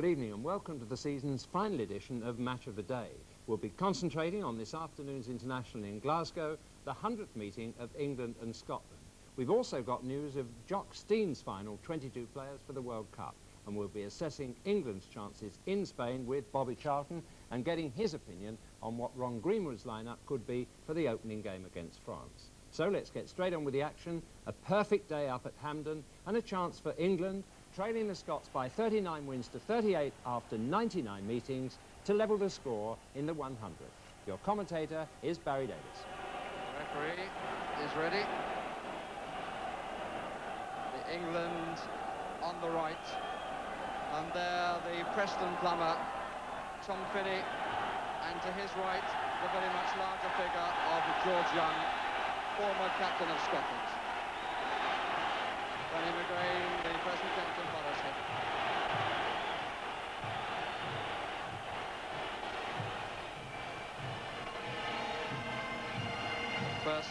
Good evening and welcome to the season's final edition of Match of the Day. We'll be concentrating on this afternoon's international in Glasgow, the 100th meeting of England and Scotland. We've also got news of Jock Stein's final 22 players for the World Cup, and we'll be assessing England's chances in Spain with Bobby Charlton and getting his opinion on what Ron Greenwood's lineup could be for the opening game against France. So let's get straight on with the action. A perfect day up at Hampden and a chance for England, trailing the Scots by 39 wins to 38 after 99 meetings, to level the score in the 100th. Your commentator is Barry Davis. The referee is ready. The England on the right. And there the Preston plumber, Tom Finney. And to his right, the very much larger figure of George Young, former captain of Scotland. Danny McGrain, the present captain, follows him. First,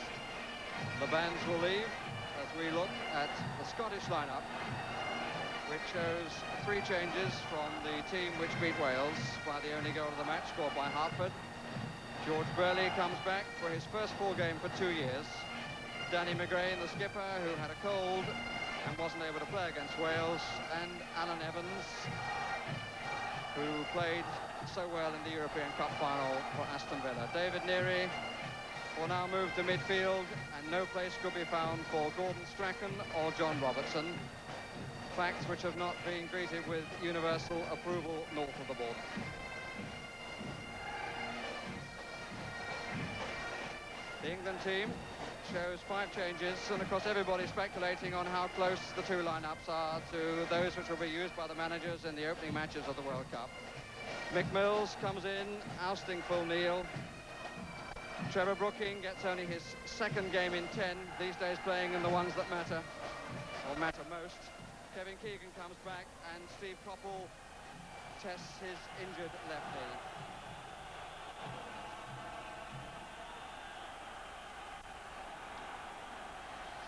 the bands will leave as we look at the Scottish lineup, which shows 3 changes from the team which beat Wales by the only goal of the match, scored by Hartford. George Burley comes back for his first full game for 2 years. Danny McGrain, the skipper, who had a cold and wasn't able to play against Wales, and Alan Evans, who played so well in the European Cup final for Aston Villa. David Neary will now move to midfield, and no place could be found for Gordon Strachan or John Robertson. Facts which have not been greeted with universal approval north of the border. The England team shows 5 changes, and of course everybody's speculating on how close the 2 lineups are to those which will be used by the managers in the opening matches of the World Cup. Mick Mills comes in, ousting Phil Neal. Trevor Brooking gets only his 2nd game in 10, these days playing in the ones that matter, or matter most. Kevin Keegan comes back, and Steve Coppell tests his injured left knee.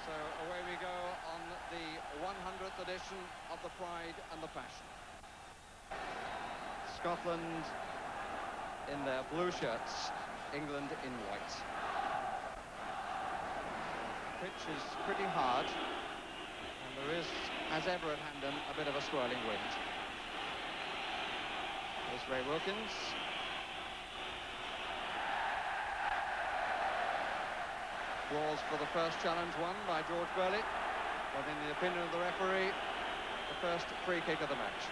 So away we go on the 100th edition of the Pride and the Passion. Scotland in their blue shirts, England in white. The pitch is pretty hard, and there is, as ever at Hampden, a bit of a swirling wind. There's Ray Wilkins. Was for the first challenge won by George Burley, but in the opinion of the referee, the first free kick of the match.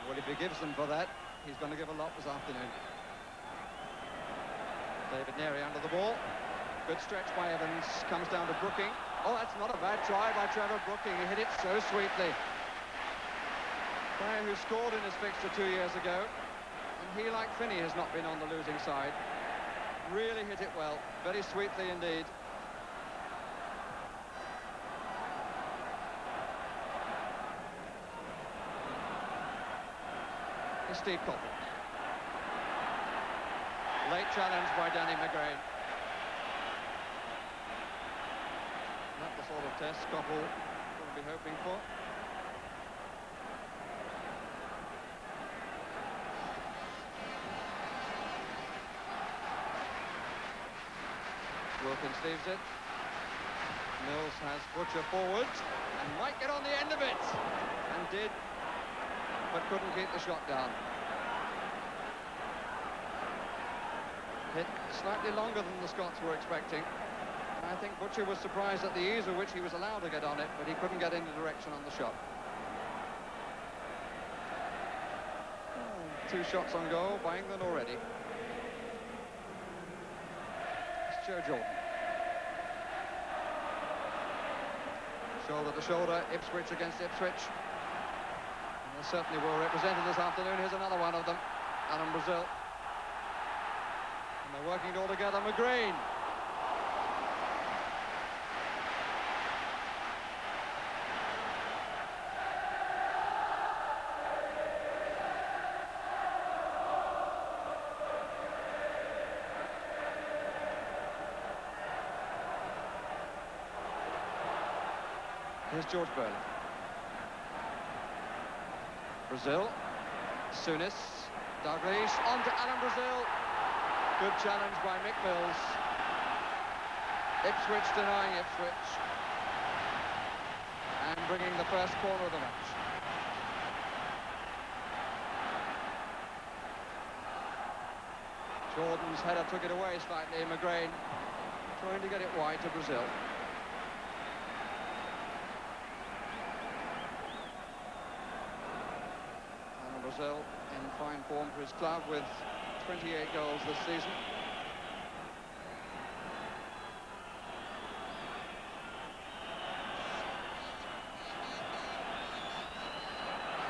Well, if he gives them for that, he's going to give a lot this afternoon. David Neary under the ball. Good stretch by Evans, comes down to Brooking. Oh, that's not a bad try by Trevor Brooking. He hit it so sweetly. Player who scored in his fixture 2 years ago, and he, like Finney, has not been on the losing side. Really hit it well, very sweetly indeed. Here's Steve Coppell. Late challenge by Danny McGrain. Not the sort of test Coppell will be hoping for. Wilkins leaves it. Mills has Butcher forward and might get on the end of it, and did, but couldn't keep the shot down. Hit slightly longer than the Scots were expecting. I think Butcher was surprised at the ease with which he was allowed to get on it, but he couldn't get any direction on the shot. 2 shots on goal by England already. Joe Jordan. Shoulder to shoulder, Ipswich against Ipswich. And they're certainly well represented this afternoon. Here's another one of them, Alan Brazil. And they're working it all together. McGrain. Here's George Burley. Brazil Souness, Douglas, on to Alan Brazil. Good challenge by Mick Mills. Ipswich denying Ipswich. And bringing the first corner of the match. Jordan's header took it away slightly. McGrain trying to get it wide to Brazil. And Brazil in fine form for his club with 28 goals this season.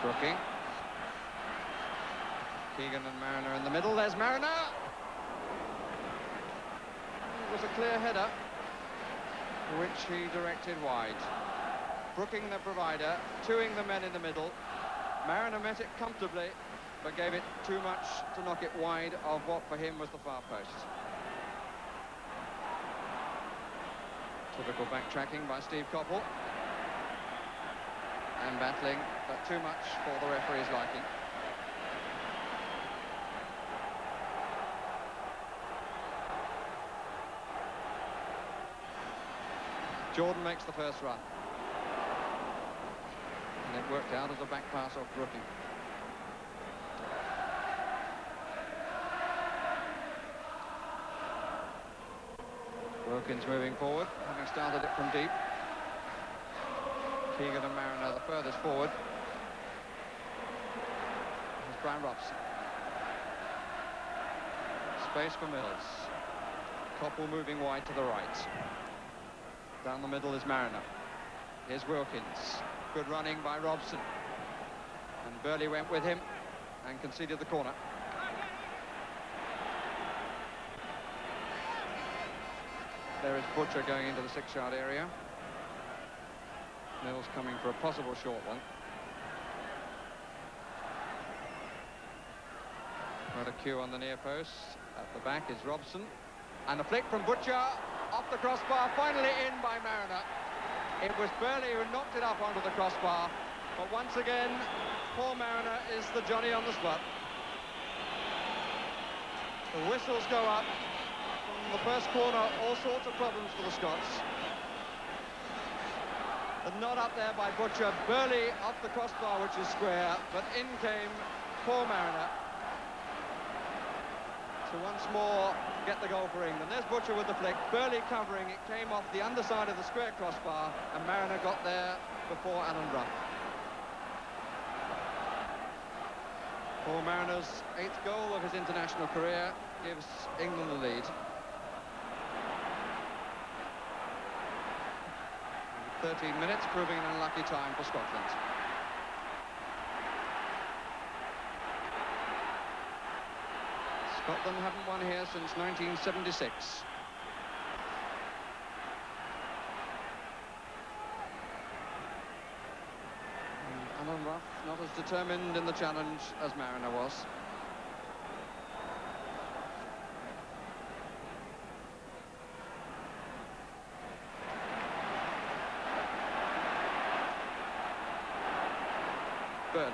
Brooking. Keegan and Mariner in the middle. There's Mariner. It was a clear header, which he directed wide. Brooking the provider, twoing the men in the middle. Mariner met it comfortably, but gave it too much to knock it wide of what for him was the far post. Typical backtracking by Steve Coppell. And battling, but too much for the referee's liking. Jordan makes the first run. And it worked out as a back pass off Brooking. Wilkins moving forward, having started it from deep. Keegan and Mariner the furthest forward. Here's Brian Robson. Space for Mills. Coppell moving wide to the right. Down the middle is Mariner. Here's Wilkins. Good running by Robson. And Burley went with him and conceded the corner. There is Butcher going into the 6-yard area. Mills coming for a possible short one. Got a cue on the near post. At the back is Robson. And a flick from Butcher. Off the crossbar, finally in by Mariner. It was Burley who knocked it up onto the crossbar. But once again, Paul Mariner is the Johnny on the spot. The whistles go up. From the first corner, all sorts of problems for the Scots. The nod up there by Butcher. Burley off the crossbar, which is square, but in came Paul Mariner to once more get the goal for England. There's Butcher with the flick. Burley covering. It came off the underside of the square crossbar, and Mariner got there before Alan Ruff. Paul Mariner's 8th goal of his international career gives England the lead. 13 minutes proving an unlucky time for Scotland. Scotland haven't won here since 1976. And Alan Ruff not as determined in the challenge as Mariner was. Burn.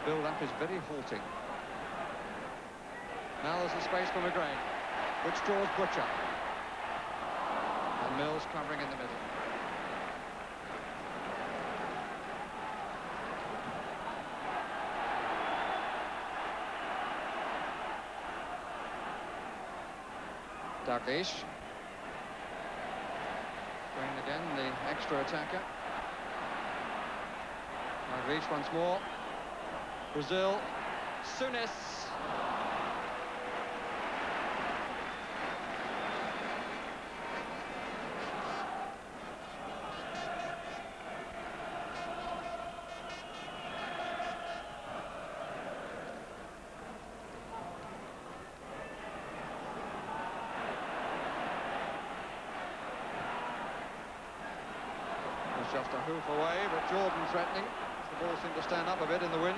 Build-up is very halting. Now there's a space for McGrain, which draws Butcher. And Mills covering in the middle. Douglas. Going again, the extra attacker. Douglas once more. Brazil, Souness. It's just a hoof away, but Jordan threatening. The ball seemed to stand up a bit in the wind.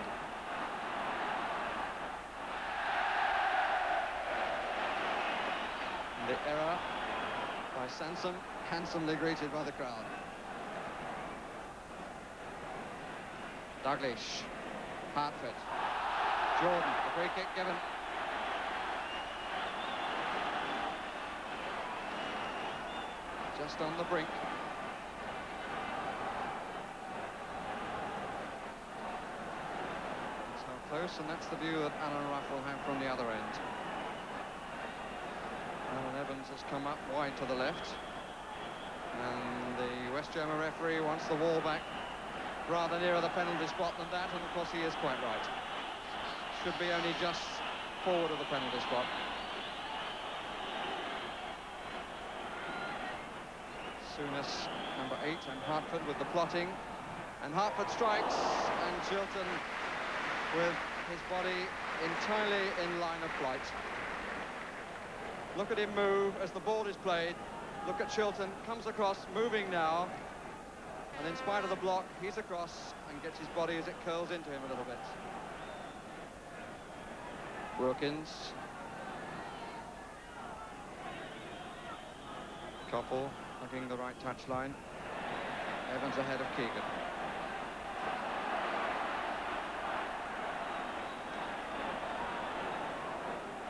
The error by Sansom, handsomely greeted by the crowd. Dalglish. Hartford. Jordan, the free kick given. Just on the brink. That's how close, and that's the view that Alan Ruff will have from the other end. Alan Evans has come up wide to the left, and the West German referee wants the wall back rather nearer the penalty spot than that, and of course he is quite right. Should be only just forward of the penalty spot. Souness, number 8, and Hartford with the plotting, and Hartford strikes, and Chilton with his body entirely in line of flight. Look at him move as the ball is played. Look at Chilton, comes across, moving now, and in spite of the block, he's across and gets his body as it curls into him a little bit. Wilkins. Koppel hugging the right touchline. Evans ahead of Keegan.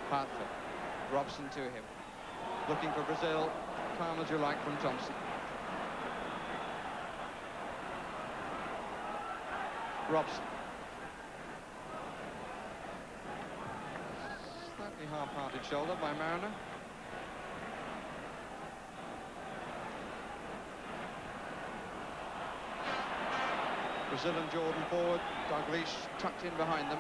Hartford. Robson to him. Looking for Brazil. Calm as you like from Thompson. Robson. Slightly half-hearted shoulder by Mariner. Brazil and Jordan forward. Dalglish tucked in behind them.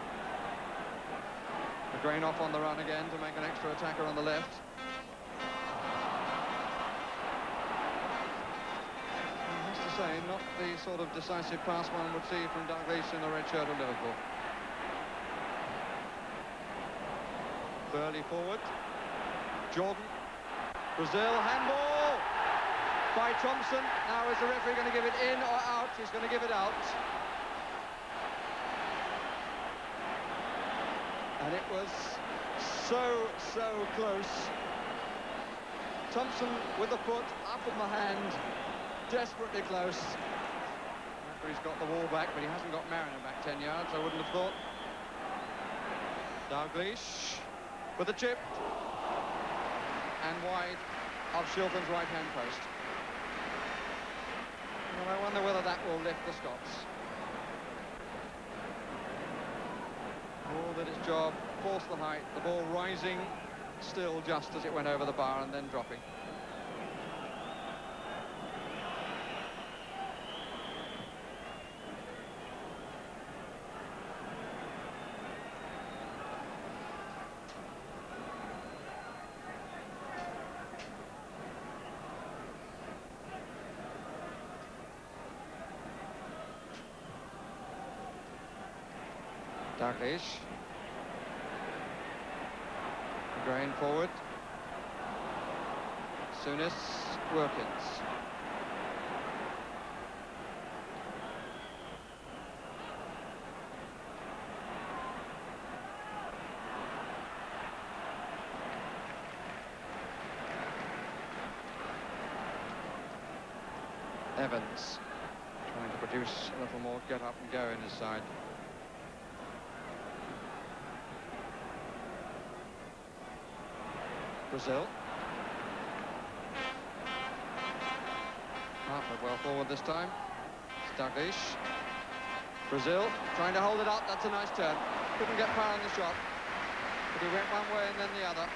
McGrain off on the run again to make an extra attacker on the left. I have to say, not the sort of decisive pass one would see from Dalglish in the red shirt of Liverpool. Burley forward. Jordan. Brazil, handball by Thompson. Now is the referee going to give it in or out? He's going to give it out. And it was so close. Thompson with the foot up in the hand, desperately close. The referee's got the wall back, but he hasn't got Mariner back 10 yards, I wouldn't have thought. Dalglish with a chip. And wide of Shilton's right-hand post. Well, I wonder whether that will lift the Scots. Ball did its job, forced the height, the ball rising still just as it went over the bar and then dropping. Dalglish. Grain forward. Souness, Wilkins. Evans trying to produce a little more get up and go in his side. Brazil. Hartford well forward this time. Dalglish. Brazil trying to hold it up. That's a nice turn. Couldn't get power on the shot, but he went one way and then the other.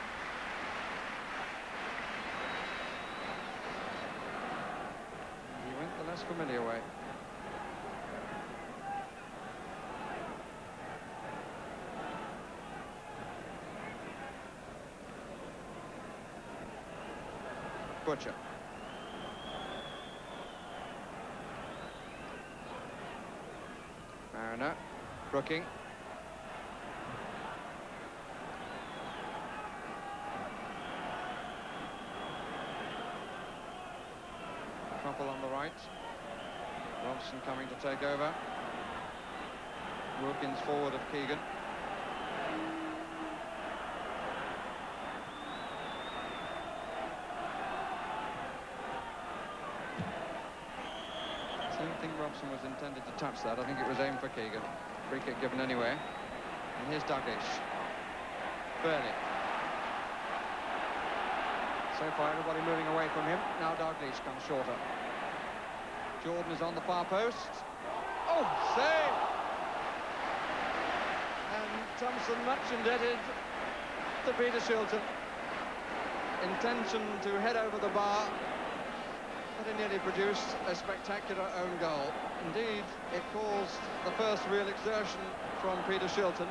He went the less familiar way. Butcher. Mariner. Brooking. Koppel on the right. Robson coming to take over. Wilkins forward of Keegan. think Robson was intended to touch that. I think it was aimed for Keegan. Free kick given anyway. And here's Douglas. Burley. So far, everybody moving away from him. Now Douglas comes shorter. Jordan is on the far post. Oh, save! And Thompson much indebted to Peter Shilton. Intention to head over the bar, but it nearly produced a spectacular own goal. Indeed, it caused the first real exertion from Peter Shilton.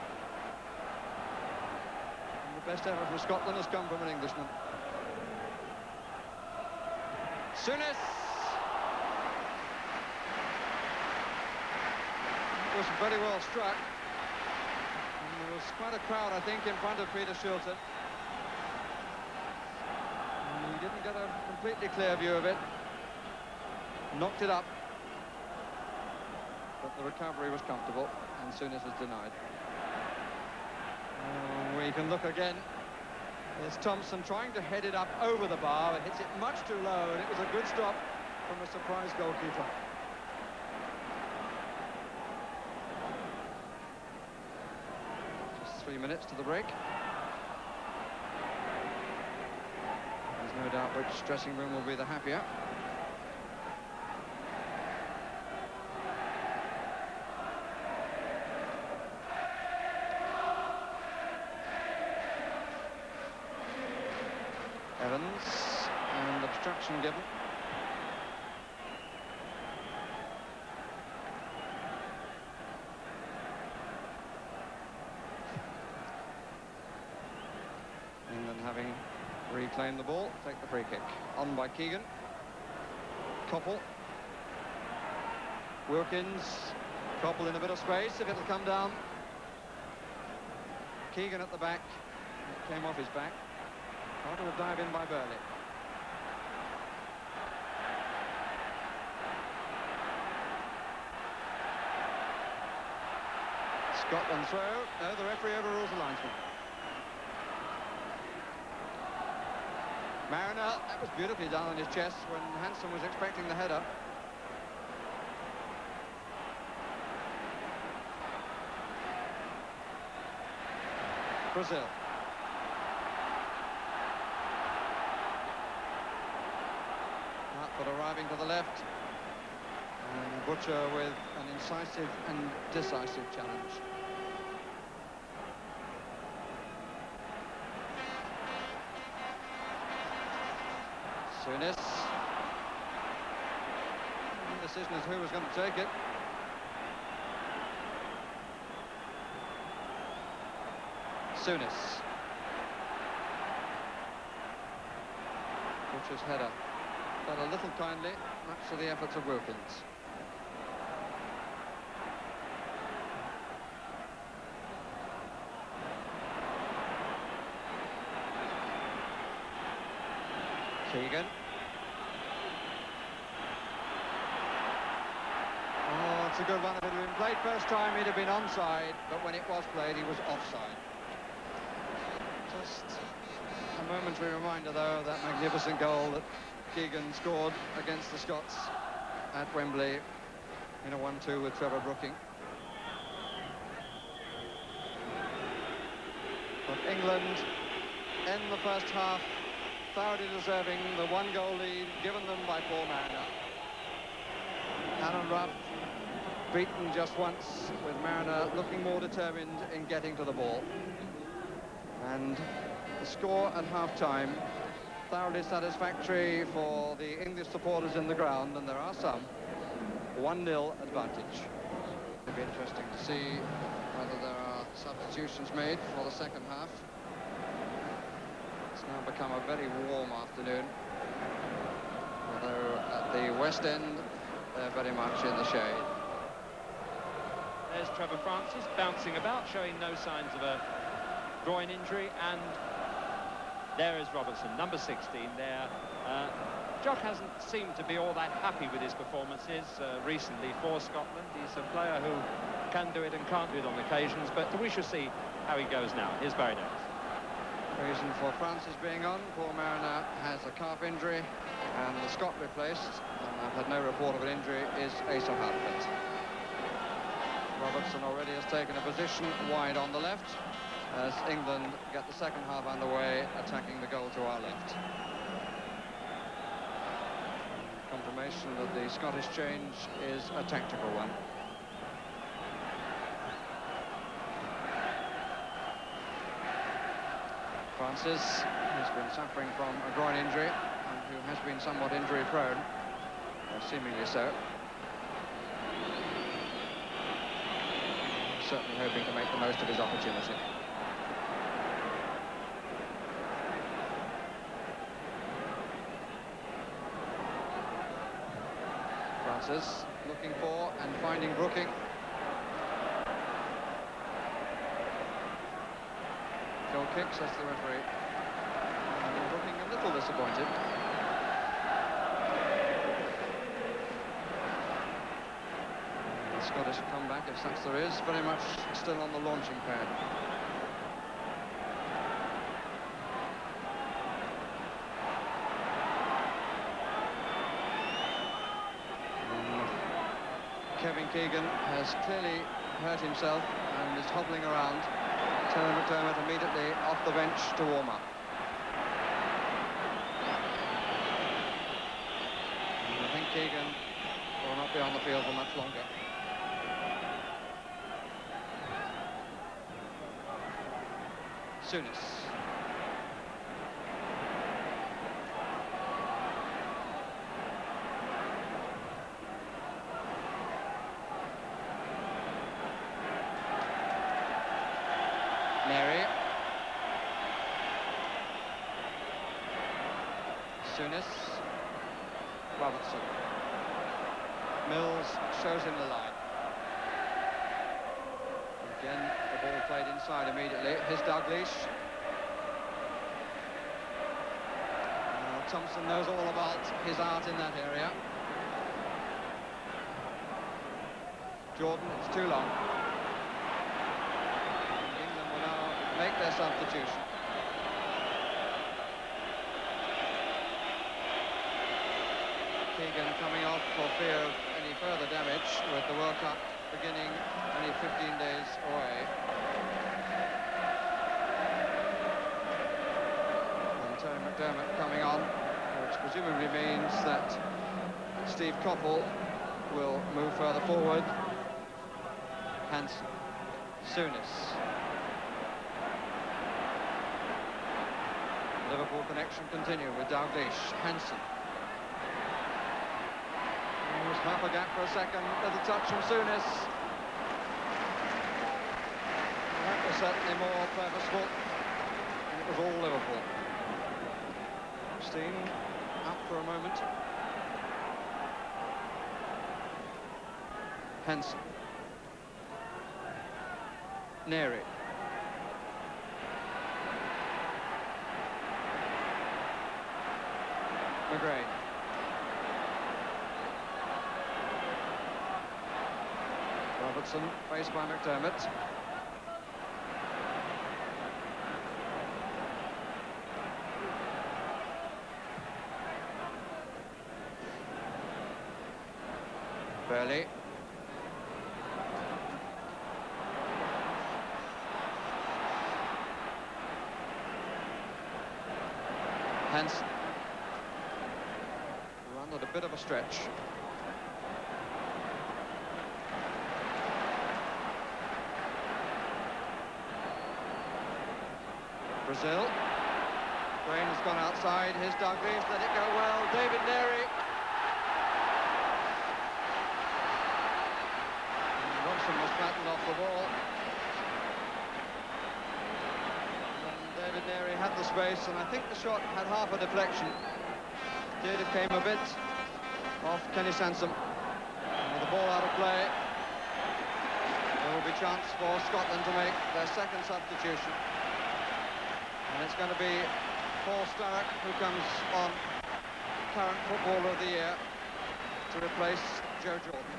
And the best effort from Scotland has come from an Englishman. Souness! It was very well struck. And there was quite a crowd, I think, in front of Peter Shilton. And he didn't get a completely clear view of it. Knocked it up. But the recovery was comfortable, and Souness was denied. We can look again. There's Thompson trying to head it up over the bar, but hits it much too low, and it was a good stop from a surprise goalkeeper. Just 3 minutes to the break. There's no doubt which dressing room will be the happier. Evans, and obstruction given. England having reclaimed the ball, take the free kick. On by Keegan. Koppel. Wilkins. Koppel in a bit of space, if it'll come down. Keegan at the back. It came off his back. After a dive in by Burley. Scotland throw. No, the referee overrules the linesman. Mariner, that was beautifully done on his chest when Hansen was expecting the header. Brazil. But arriving to the left, and Butcher with an incisive and decisive challenge. Souness. The decision is who was going to take it. Souness. Butcher's header. But a little kindly, much to the efforts of Wilkins. Keegan. Oh, it's a good one. If it had been played first time, he'd have been onside, but when it was played, he was offside. Just a momentary reminder, though, of that magnificent goal that Keegan scored against the Scots at Wembley in a 1-2 with Trevor Brooking. But England end the first half thoroughly deserving the 1-goal lead given them by Paul Mariner. Alan Ruff beaten just once, with Mariner looking more determined in getting to the ball. And the score at half-time thoroughly satisfactory for the English supporters in the ground, and there are some. 1-0 advantage. It'll be interesting to see whether there are substitutions made for the second half. It's now become a very warm afternoon, although at the West End they're very much in the shade. There's Trevor Francis bouncing about, showing no signs of a groin injury, and there is Robertson, number 16 there. Jock hasn't seemed to be all that happy with his performances recently for Scotland. He's a player who can do it and can't do it on occasions, but we shall see how he goes now. Here's Barry Davis. Reason for Francis being on: Paul Mariner has a calf injury. And the Scot replaced, and I've had no report of an injury, is Asa Hartford. Robertson already has taken a position wide on the left as England get the second half underway, attacking the goal to our left. Confirmation that the Scottish change is a tactical one. Francis has been suffering from a groin injury and who has been somewhat injury prone, or seemingly so. Certainly hoping to make the most of his opportunity. Francis looking for and finding Brooking. Goal kick, says the referee. And Brooking a little disappointed. The Scottish comeback, if such there is, very much still on the launching pad. Kevin Keegan has clearly hurt himself and is hobbling around. Terry McDermott immediately off the bench to warm up. And I think Keegan will not be on the field for much longer. Souness. Mary. Souness. Robertson. Mills shows him the line. Again, the ball played inside immediately. Here's Dalglish. Thompson knows all about his art in that area. Jordan, it's too long. England will now make their substitution. Keegan coming off for fear of any further damage with the World Cup beginning only 15 days away. And Terry McDermott coming on, which presumably means that Steve Coppell will move further forward. Hansen, Souness. Liverpool connection continue with Dalglish. Hansen. There's half a gap for a second, little touch from Souness. That was certainly more purposeful, and it was all Liverpool. Steen up for a moment. Hansen. Neri. McGrain. Robertson, faced by McDermott. Burley. Hansen. Run at a bit of a stretch. Brazil. Brain has gone outside. Here's Dalglish, let it go well. David Neri. And Robson was flattened off the ball. And David Neri had the space, and I think the shot had half a deflection. It came a bit off Kenny Sansom. And with the ball out of play, there will be chance for Scotland to make their second substitution. And it's going to be Paul Sturrock who comes on, current footballer of the year, to replace Joe Jordan.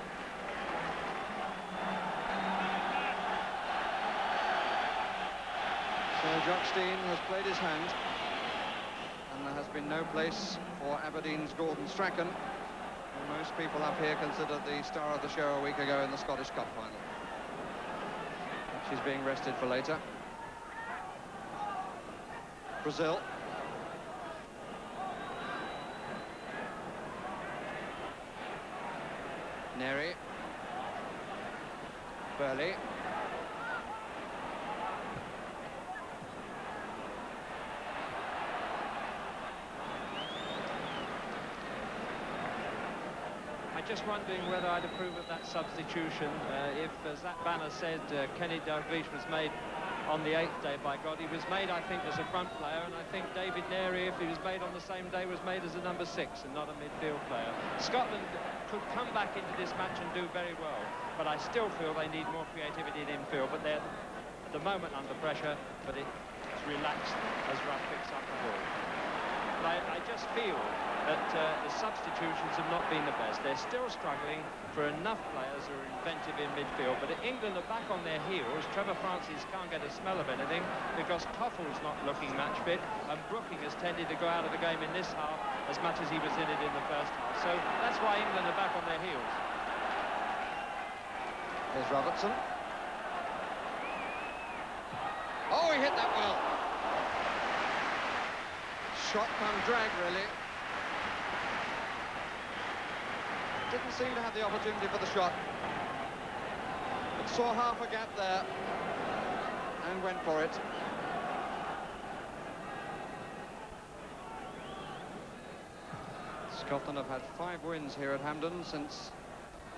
So Jock Steen has played his hand, and there has been no place for Aberdeen's Gordon Strachan, who most people up here considered the star of the show a week ago in the Scottish Cup final. She's being rested for later. Brazil. Neri. Burley. Just wondering whether I'd approve of that substitution if, as that banner said, Kenny Dalglish was made on the 8th day. By God, he was made, I think, as a front player, and I think David Neri, if he was made on the same day, was made as a number 6 and not a midfield player. Scotland could come back into this match and do very well, but I still feel they need more creativity in infield, but they're at the moment under pressure, but it's relaxed as Ruff picks up the ball. But I just feel that the substitutions have not been the best. They're still struggling for enough players who are inventive in midfield, but England are back on their heels. Trevor Francis can't get a smell of anything because Toffel's not looking match fit, and Brooking has tended to go out of the game in this half as much as he was in it in the first half. So that's why England are back on their heels. Here's Robertson. Oh, he hit that well. Shot come drag, really. Didn't seem to have the opportunity for the shot, but saw half a gap there and went for it. Scotland have had 5 wins here at Hampden since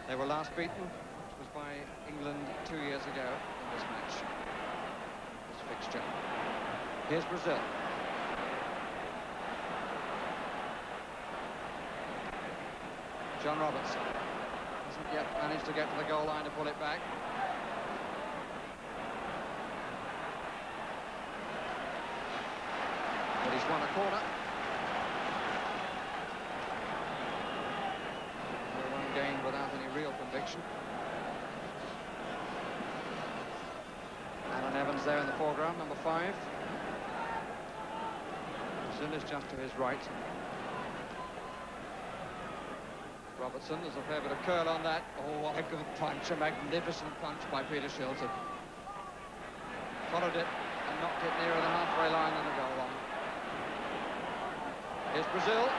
they were last beaten, which was by England 2 years ago in this match, this fixture. Here's Brazil. John Robertson hasn't yet managed to get to the goal line to pull it back. But he's won a corner. No one gained without any real conviction. Alan Evans there in the foreground, number 5. Brazil is just to his right. Robertson, there's a fair bit of curl on that. Oh, what a good punch, a magnificent punch by Peter Shilton. Followed it and knocked it nearer the halfway line than the goal line. Here's Brazil.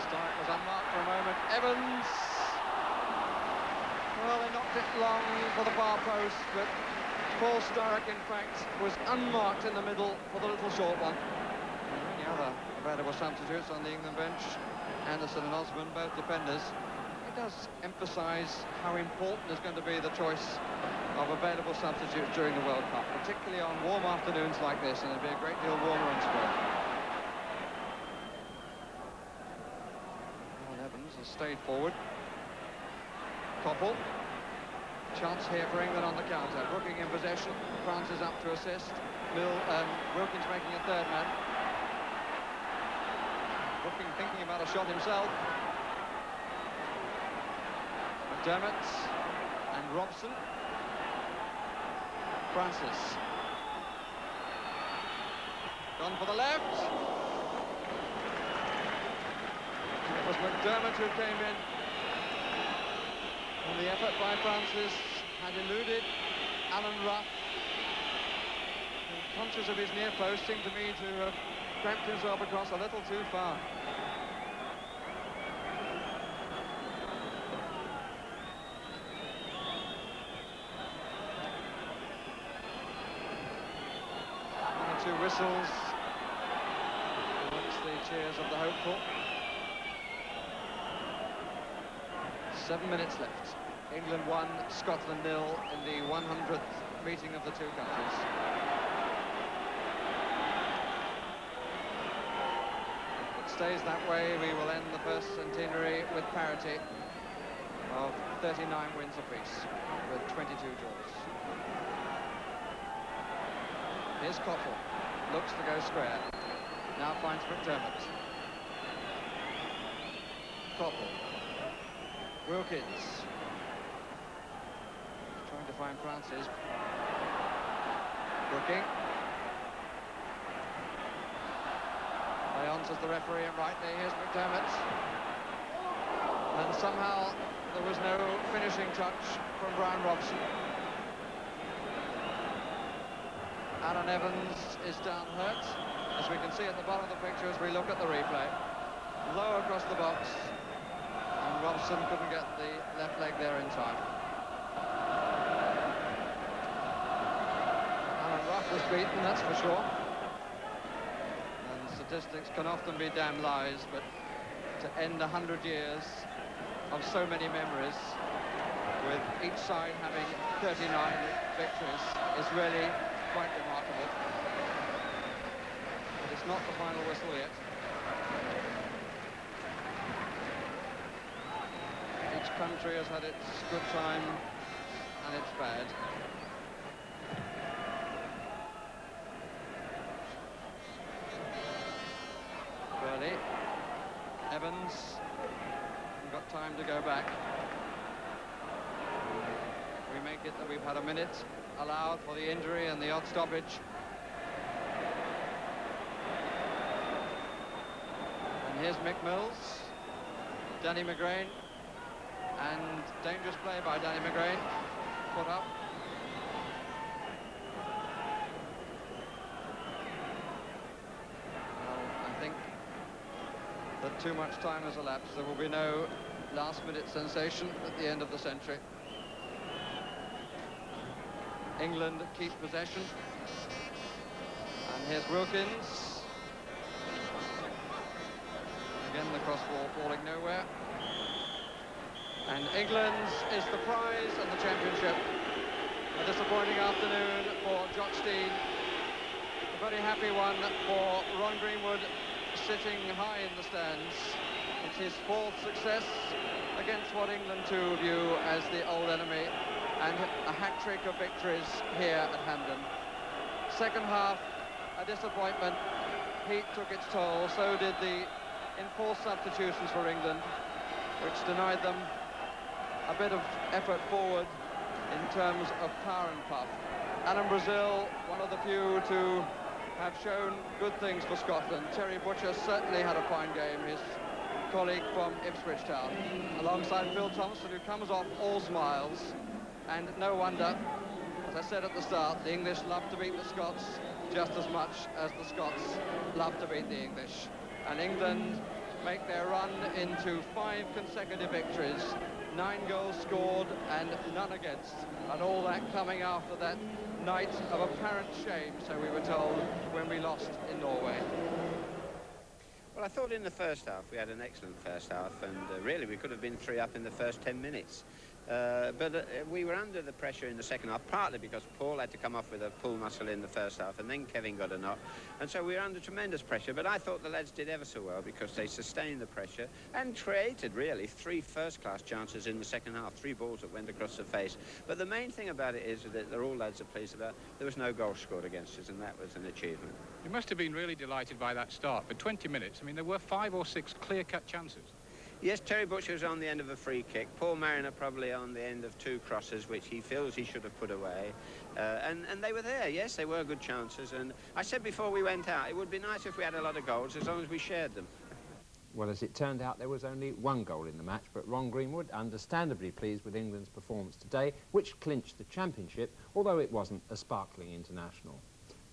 Stark was unmarked for a moment. Evans. Well, they knocked it long for the far post, but Paul Stark, in fact, was unmarked in the middle for the little short one. Any other available substitutes on the England bench? Anderson and Osman, both defenders. It does emphasise how important is going to be the choice of available substitutes during the World Cup, particularly on warm afternoons like this, and it'll be a great deal warmer in spring. Alan Evans has stayed forward. Koppel. Chance here for England on the counter. Brooking in possession. France is up to assist. Wilkins making a third man. Brooking thinking about a shot himself. McDermott and Robson. Francis. Gone for the left. It was McDermott who came in. And the effort by Francis had eluded Alan Ruff, who, conscious of his near post, seemed to me to have cramped himself across a little too far. One or two whistles amongst the cheers of the hopeful. 7 minutes left. England 1, Scotland 0 in the 100th meeting of the two countries. If it stays that way, we will end the first centenary with parity of 39 wins apiece, with 22 draws. Here's Koppel, looks to go square, now finds McDermott. Koppel. Wilkins. Trying to find Francis. Brooking. says the referee, and rightly. Here's McDermott. And somehow there was no finishing touch from Brian Robson. Alan Evans is down hurt, as we can see at the bottom of the picture as we look at the replay. Low across the box, and Robson couldn't get the left leg there in time. Alan Ruff was beaten, that's for sure. And statistics can often be damn lies, but to end 100 years of so many memories, with each side having 39 victories, is really quite remarkable. But it's not the final whistle yet. Each country has had its good time and its bad. Burley, Evans, haven't got time to go back. We make it that we've had a minute allowed for the injury and the odd stoppage. And here's Mick Mills, Danny McGrain, and dangerous play by Danny McGrain. Put up. Well, I think that too much time has elapsed. There will be no last-minute sensation at the end of the century. England keep possession. And here's Wilkins. Again, the cross ball falling nowhere. And England's is the prize and the championship. A disappointing afternoon for Jock Stein. A very happy one for Ron Greenwood, sitting high in the stands. It's his fourth success against what England too view as the old enemy, and a hat-trick of victories here at Hampden. Second half, a disappointment. Heat took its toll, so did the enforced substitutions for England, which denied them a bit of effort forward in terms of power and puff. Alan Brazil, one of the few to have shown good things for Scotland. Terry Butcher certainly had a fine game, his colleague from Ipswich Town, alongside Phil Thompson, who comes off all smiles. And no wonder, as I said at the start, the English love to beat the Scots just as much as the Scots love to beat the English. And England make their run into 5 consecutive victories, 9 goals scored and none against, and all that coming after that night of apparent shame, so we were told, when we lost in Norway. Well, I thought in the first half we had an excellent first half, and really we could have been 3 up in the first 10 minutes. But we were under the pressure in the second half, partly because Paul had to come off with a pull muscle in the first half, and then Kevin got a knock, and so we were under tremendous pressure. But I thought the lads did ever so well, because they sustained the pressure and created really 3 first-class chances in the second half, 3 balls that went across the face. But the main thing about it is that they're all lads are pleased about, there was no goal scored against us, and that was an achievement. You must have been really delighted by that start. For 20 minutes, I mean, there were 5 or 6 clear-cut chances. Yes, Terry Butcher was on the end of a free kick. Paul Mariner probably on the end of 2 crosses, which he feels he should have put away. And they were there, yes, they were good chances. And I said before we went out, it would be nice if we had a lot of goals, as long as we shared them. Well, as it turned out, there was only 1 goal in the match, but Ron Greenwood, understandably pleased with England's performance today, which clinched the championship, although it wasn't a sparkling international.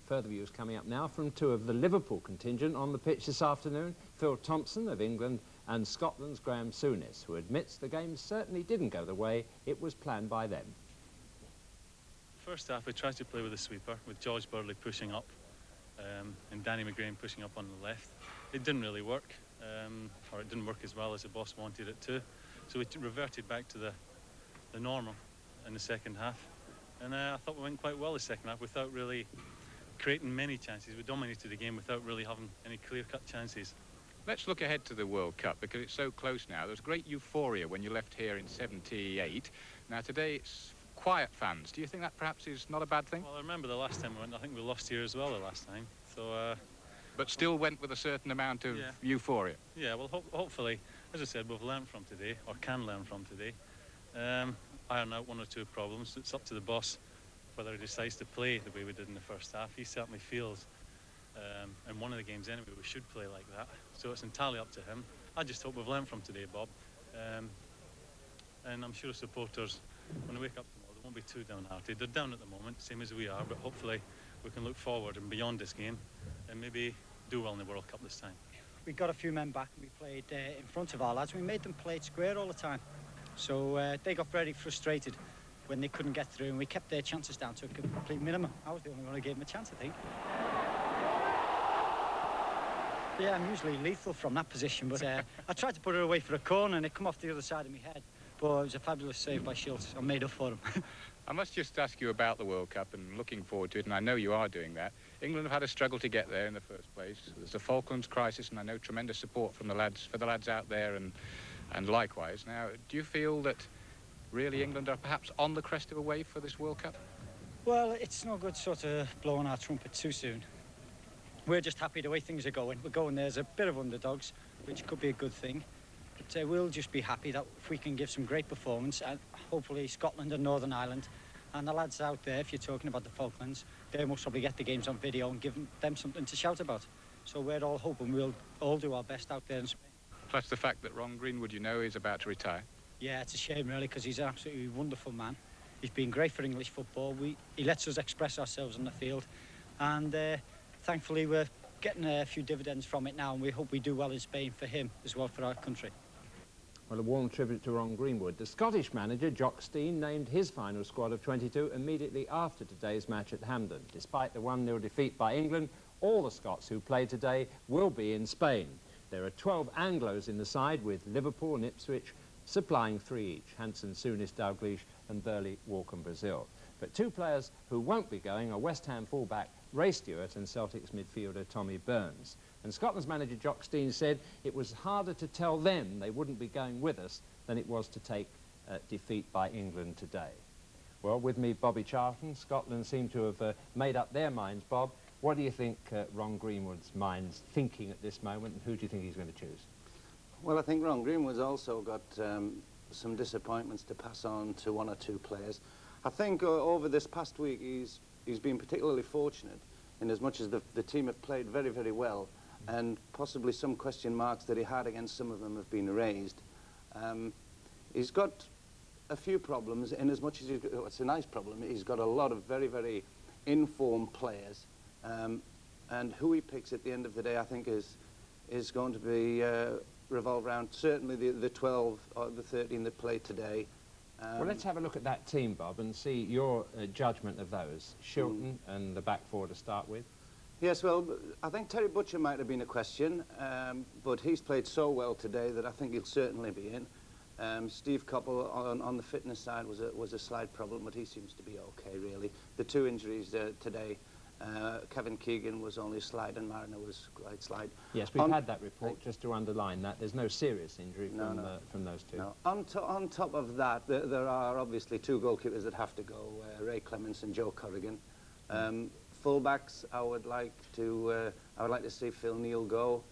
Further views coming up now from 2 of the Liverpool contingent on the pitch this afternoon, Phil Thompson of England and Scotland's Graham Souness, who admits the game certainly didn't go the way it was planned by them. First half we tried to play with a sweeper, with George Burley pushing up and Danny McGrain pushing up on the left. It didn't really work, or it didn't work as well as the boss wanted it to, so we reverted back to the normal in the second half, and I thought we went quite well the second half without really creating many chances. We dominated the game without really having any clear-cut chances. Let's look ahead to the World Cup, because it's so close now. There was great euphoria when you left here in '78. Now today it's quiet fans. Do you think that perhaps is not a bad thing? Well, I remember the last time we went, I think we lost here as well the last time. So, but still went with a certain amount of euphoria. Yeah, well, hopefully, as I said, we've learned from today, or can learn from today. Iron out 1 or 2 problems. It's up to the boss whether he decides to play the way we did in the first half. He certainly feels In one of the games anyway, we should play like that. So it's entirely up to him. I just hope we've learned from today, Bob. And I'm sure supporters, when they wake up tomorrow, they won't be too downhearted. They're down at the moment, same as we are, but hopefully we can look forward and beyond this game and maybe do well in the World Cup this time. We got a few men back. We played in front of our lads. We made them play it square all the time. So they got very frustrated when they couldn't get through, and we kept their chances down to a complete minimum. I was the only one who gave them a chance, I think. Yeah, I'm usually lethal from that position, but I tried to put it away for a corner and it come off the other side of my head. But it was a fabulous save by Schultz. I made up for him. I must just ask you about the World Cup and looking forward to it, and I know you are doing that. England have had a struggle to get there in the first place. There's the Falklands crisis, and I know tremendous support from the lads, for the lads out there, and likewise. Now, do you feel that really England are perhaps on the crest of a wave for this World Cup? Well, it's no good sort of blowing our trumpet too soon. We're just happy the way things are going. We're going there as a bit of underdogs, which could be a good thing. But we'll just be happy that if we can give some great performance, and hopefully Scotland and Northern Ireland, and the lads out there, if you're talking about the Falklands, they must probably get the games on video and give them something to shout about. So we're all hoping we'll all do our best out there in Spain. Plus the fact that Ron Greenwood, you know, is about to retire. Yeah, it's a shame really, because he's an absolutely wonderful man. He's been great for English football. He lets us express ourselves on the field, and thankfully we're getting a few dividends from it now, and we hope we do well in Spain for him as well, for our country. Well, a warm tribute to Ron Greenwood. The Scottish manager, Jock Stein, named his final squad of 22 immediately after today's match at Hampden. Despite the 1-0 defeat by England, all the Scots who played today will be in Spain. There are 12 Anglos in the side, with Liverpool and Ipswich supplying 3 each, Hansen, Souness, Dalglish and Burley, Walkham, Brazil. But 2 players who won't be going are West Ham fullback Ray Stewart and Celtic's midfielder Tommy Burns. And Scotland's manager Jock Stein said it was harder to tell them they wouldn't be going with us than it was to take defeat by England today. Well, with me, Bobby Charlton. Scotland seem to have made up their minds. Bob, what do you think Ron Greenwood's mind's thinking at this moment, and who do you think he's going to choose? Well, I think Ron Greenwood's also got some disappointments to pass on to 1 or 2 players. I think over this past week he's been particularly fortunate in as much as the team have played very, very well, and possibly some question marks that he had against some of them have been erased. He's got a few problems in as much as it's a nice problem. He's got a lot of very, very informed players, and who he picks at the end of the day, I think, is going to be revolve around certainly the 12 or the 13 that played today. Well, let's have a look at that team, Bob, and see your judgment of those. Shilton and the back 4 to start with. Yes, well, I think Terry Butcher might have been a question, but he's played so well today that I think he'll certainly be in. Steve Coppell on the fitness side was a slight problem, but he seems to be okay, really. The 2 injuries today, Kevin Keegan was only slight and Mariner was quite slight. Yes, we've had that report, just to underline that. There's no serious injury from those 2. No. On top of that, there are obviously 2 goalkeepers that have to go, Ray Clements and Joe Corrigan. Fullbacks, I would like to see Phil Neal go.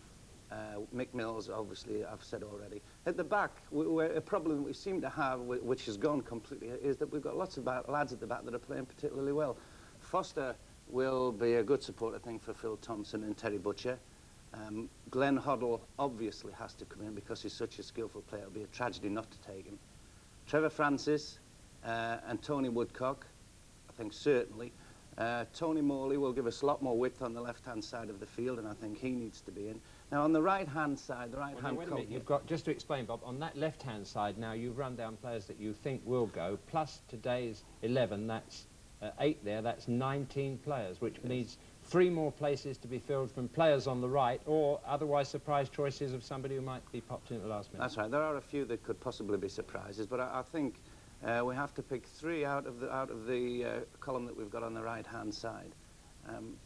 Mick Mills, obviously, I've said already. At the back, a problem we seem to have, which has gone completely, is that we've got lots of lads at the back that are playing particularly well. Foster will be a good support, I think, for Phil Thompson and Terry Butcher. Glenn Hoddle obviously has to come in because he's such a skillful player. It would be a tragedy not to take him. Trevor Francis and Tony Woodcock, I think certainly. Tony Morley will give us a lot more width on the left-hand side of the field, and I think he needs to be in. Now, on the right-hand side, the right-hand wait a minute, you've got, just to explain, Bob, on that left-hand side now, you've run down players that you think will go, plus today's 11, that's 8 there, that's 19 players, which needs 3 more places to be filled from players on the right, or otherwise surprise choices of somebody who might be popped in at the last minute. That's right. There are a few that could possibly be surprises, but I think we have to pick 3 out of the column that we've got on the right-hand side.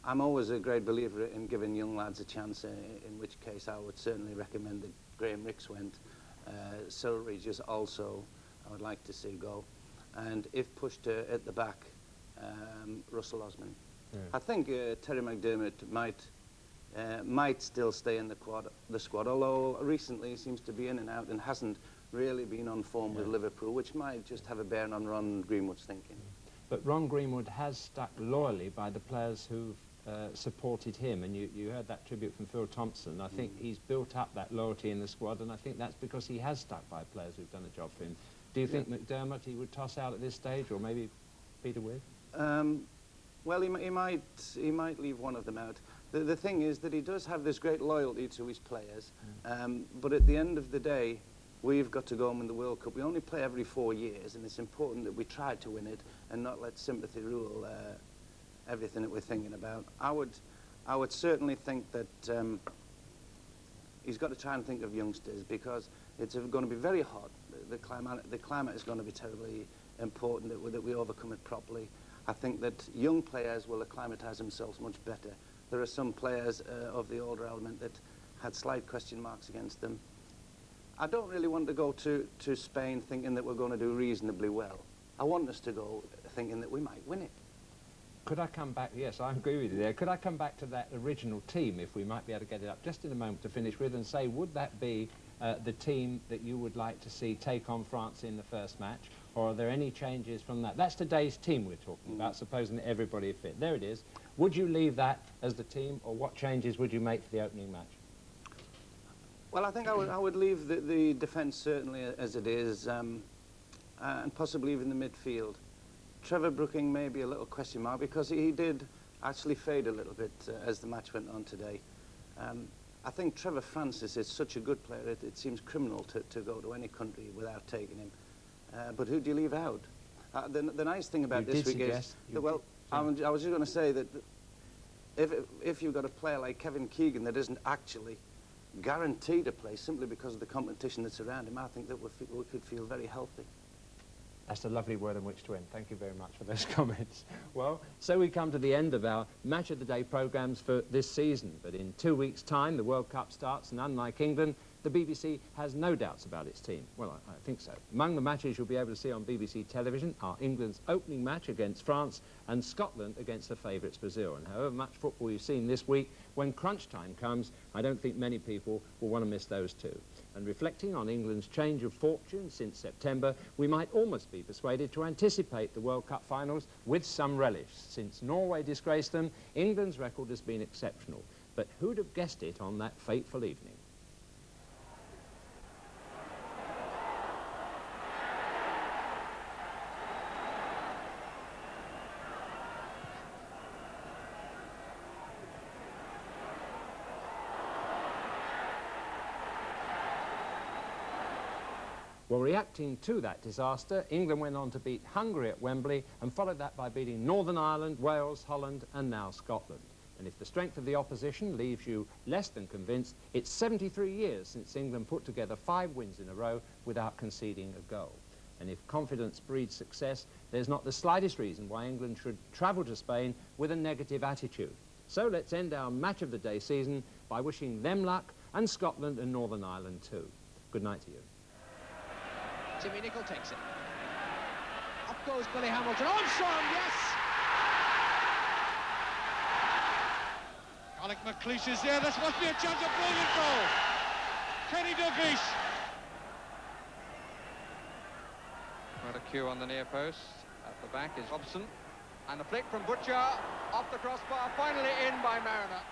I'm always a great believer in giving young lads a chance, in which case I would certainly recommend that Graham Ricks went. Cyril Regis also I would like to see go. And if pushed at the back, Russell Osman. Yeah. I think Terry McDermott might still stay in the squad, although recently he seems to be in and out and hasn't really been on form with Liverpool, which might just have a bearing on Ron Greenwood's thinking. But Ron Greenwood has stuck loyally by the players who've supported him, and you heard that tribute from Phil Thompson. I think he's built up that loyalty in the squad, and I think that's because he has stuck by players who've done a job for him. Do you think McDermott he would toss out at this stage, or maybe Peter Wigg? Well, he might leave one of them out. The thing is that he does have this great loyalty to his players, but at the end of the day, we've got to go and win the World Cup. We only play every 4 years, and it's important that we try to win it and not let sympathy rule everything that we're thinking about. I would certainly think that he's got to try and think of youngsters, because it's going to be very hot. The climate is going to be terribly important that we overcome it properly. I think that young players will acclimatise themselves much better. There are some players of the older element that had slight question marks against them. I don't really want to go to Spain thinking that we're going to do reasonably well. I want us to go thinking that we might win it. Could I come back? Yes, I agree with you there. Could I come back to that original team, if we might be able to get it up just in a moment to finish with, and say, would that be the team that you would like to see take on France in the first match, or are there any changes from that? That's today's team we're talking about, supposing that everybody is fit. There it is. Would you leave that as the team, or what changes would you make for the opening match? Well, I think I would leave the defence certainly as it is, and possibly even the midfield. Trevor Brooking may be a little question mark, because he did actually fade a little bit as the match went on today. I think Trevor Francis is such a good player, it seems criminal to go to any country without taking him. But who do you leave out? The nice thing about this week is that, well, I was just going to say that if you've got a player like Kevin Keegan that isn't actually guaranteed to play simply because of the competition that's around him, I think that we could feel very healthy. That's a lovely word on which to end. Thank you very much for those comments. Well, so we come to the end of our Match of the Day programmes for this season. But in 2 weeks' time, the World Cup starts, and unlike England, the BBC has no doubts about its team. Well, I think so. Among the matches you'll be able to see on BBC television are England's opening match against France and Scotland against the favourites Brazil. And however much football you've seen this week, when crunch time comes, I don't think many people will want to miss those two. And reflecting on England's change of fortune since September, we might almost be persuaded to anticipate the World Cup finals with some relish. Since Norway disgraced them, England's record has been exceptional. But who'd have guessed it on that fateful evening? Well, reacting to that disaster, England went on to beat Hungary at Wembley and followed that by beating Northern Ireland, Wales, Holland and now Scotland. And if the strength of the opposition leaves you less than convinced, it's 73 years since England put together 5 wins in a row without conceding a goal. And if confidence breeds success, there's not the slightest reason why England should travel to Spain with a negative attitude. So let's end our Match of the Day season by wishing them luck, and Scotland and Northern Ireland too. Good night to you. Timmy Nicol takes it. Up goes Billy Hamilton. Armstrong, yes! Alec McLeish is there. This must be a chance of brilliant goal. Kenny Dalglish. Got a cue on the near post. At the back is Robson. And a flick from Butcher off the crossbar. Finally in by Mariner.